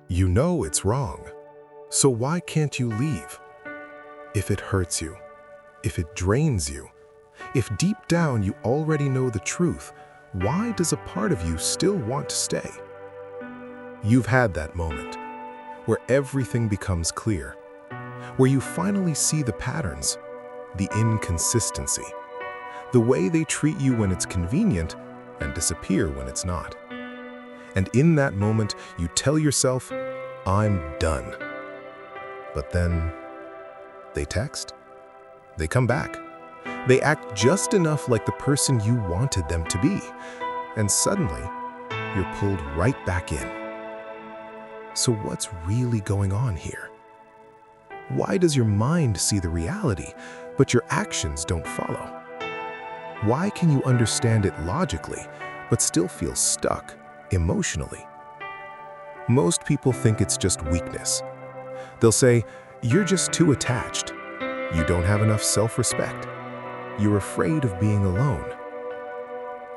You know it's wrong. So why can't you leave? If it hurts you, if it drains you, if deep down you already know the truth, why does a part of you still want to stay? You've had that moment where everything becomes clear, where you finally see the patterns, the inconsistency, the way they treat you when it's convenient and disappear when it's not. And in that moment, you tell yourself, I'm done. But then they text, they come back, they act just enough like the person you wanted them to be, and suddenly you're pulled right back in. So what's really going on here? Why does your mind see the reality, but your actions don't follow? Why can you understand it logically, but still feel stuck emotionally? Most people think it's just weakness. They'll say, you're just too attached. You don't have enough self-respect. You're afraid of being alone.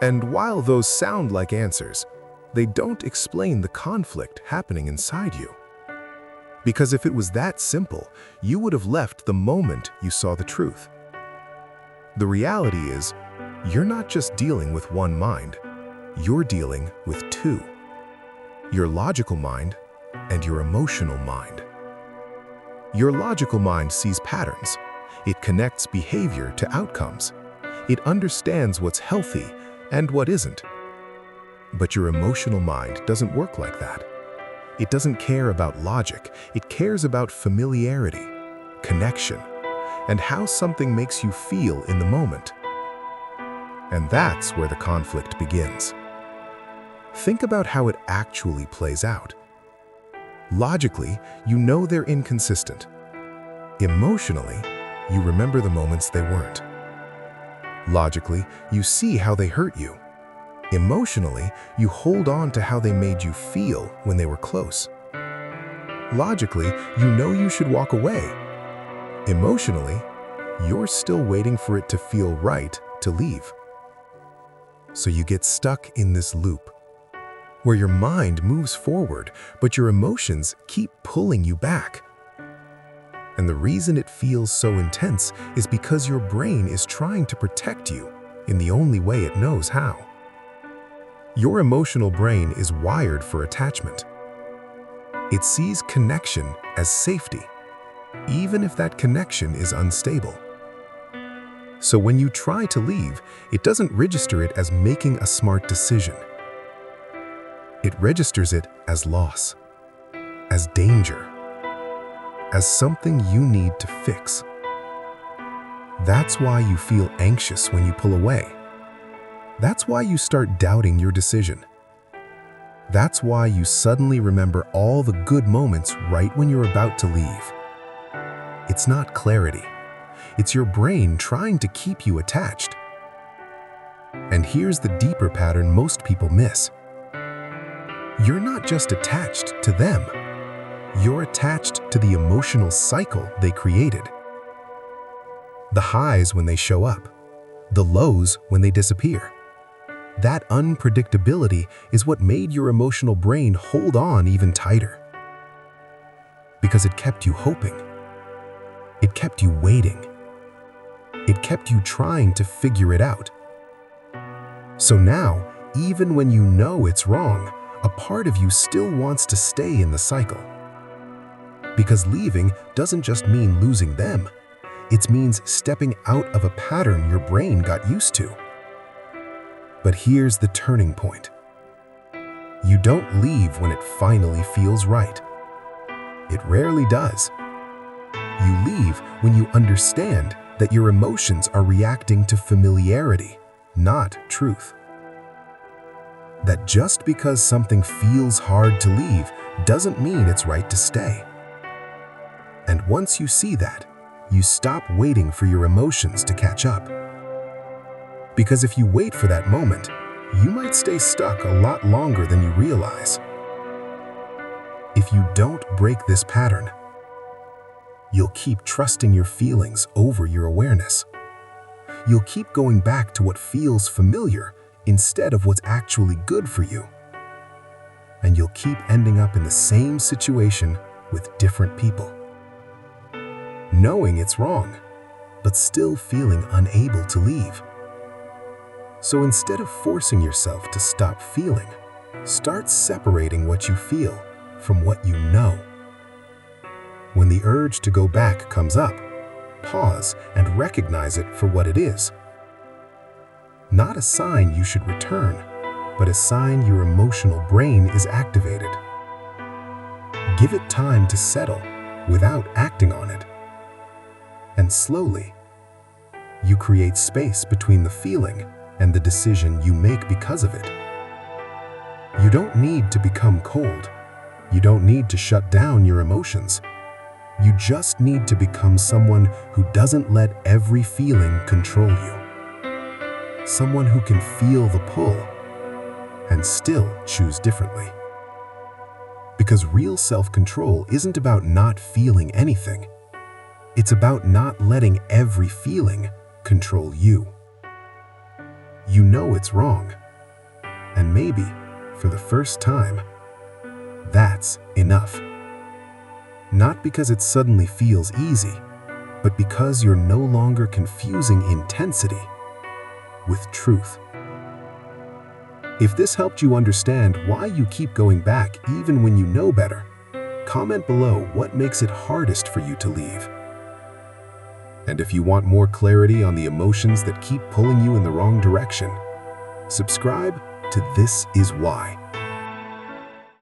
And while those sound like answers, they don't explain the conflict happening inside you. Because if it was that simple, you would have left the moment you saw the truth. The reality is, you're not just dealing with one mind, you're dealing with two. Your logical mind and your emotional mind. Your logical mind sees patterns. It connects behavior to outcomes. It understands what's healthy and what isn't. But your emotional mind doesn't work like that. It doesn't care about logic. It cares about familiarity, connection, and how something makes you feel in the moment. And that's where the conflict begins. Think about how it actually plays out. Logically, you know they're inconsistent. Emotionally, you remember the moments they weren't. Logically, you see how they hurt you. Emotionally, you hold on to how they made you feel when they were close. Logically, you know you should walk away. Emotionally, you're still waiting for it to feel right to leave. So you get stuck in this loop, where your mind moves forward, but your emotions keep pulling you back. And the reason it feels so intense is because your brain is trying to protect you in the only way it knows how. Your emotional brain is wired for attachment. It sees connection as safety, even if that connection is unstable. So when you try to leave, it doesn't register it as making a smart decision. It registers it as loss, as danger, as something you need to fix. That's why you feel anxious when you pull away. That's why you start doubting your decision. That's why you suddenly remember all the good moments right when you're about to leave. It's not clarity. It's your brain trying to keep you attached. And here's the deeper pattern most people miss. You're not just attached to them. You're attached to the emotional cycle they created. The highs when they show up, the lows when they disappear. That unpredictability is what made your emotional brain hold on even tighter. Because it kept you hoping. It kept you waiting. It kept you trying to figure it out. So now, even when you know it's wrong, a part of you still wants to stay in the cycle. Because leaving doesn't just mean losing them. It means stepping out of a pattern your brain got used to. But here's the turning point. You don't leave when it finally feels right. It rarely does. You leave when you understand that your emotions are reacting to familiarity, not truth. That just because something feels hard to leave doesn't mean it's right to stay. And once you see that, you stop waiting for your emotions to catch up. Because if you wait for that moment, you might stay stuck a lot longer than you realize. If you don't break this pattern, you'll keep trusting your feelings over your awareness. You'll keep going back to what feels familiar instead of what's actually good for you. and you'll keep ending up in the same situation with different people. Knowing it's wrong, but still feeling unable to leave. So instead of forcing yourself to stop feeling, start separating what you feel from what you know. When the urge to go back comes up, pause and recognize it for what it is. Not a sign you should return, but a sign your emotional brain is activated. Give it time to settle without acting on it. And slowly, you create space between the feeling and the decision you make because of it. You don't need to become cold. You don't need to shut down your emotions. You just need to become someone who doesn't let every feeling control you. Someone who can feel the pull and still choose differently. Because real self-control isn't about not feeling anything. It's about not letting every feeling control you. You know it's wrong. And maybe, for the first time, that's enough. Not because it suddenly feels easy, but because you're no longer confusing intensity with truth. If this helped you understand why you keep going back even when you know better, comment below what makes it hardest for you to leave. And if you want more clarity on the emotions that keep pulling you in the wrong direction, subscribe to This Is Why.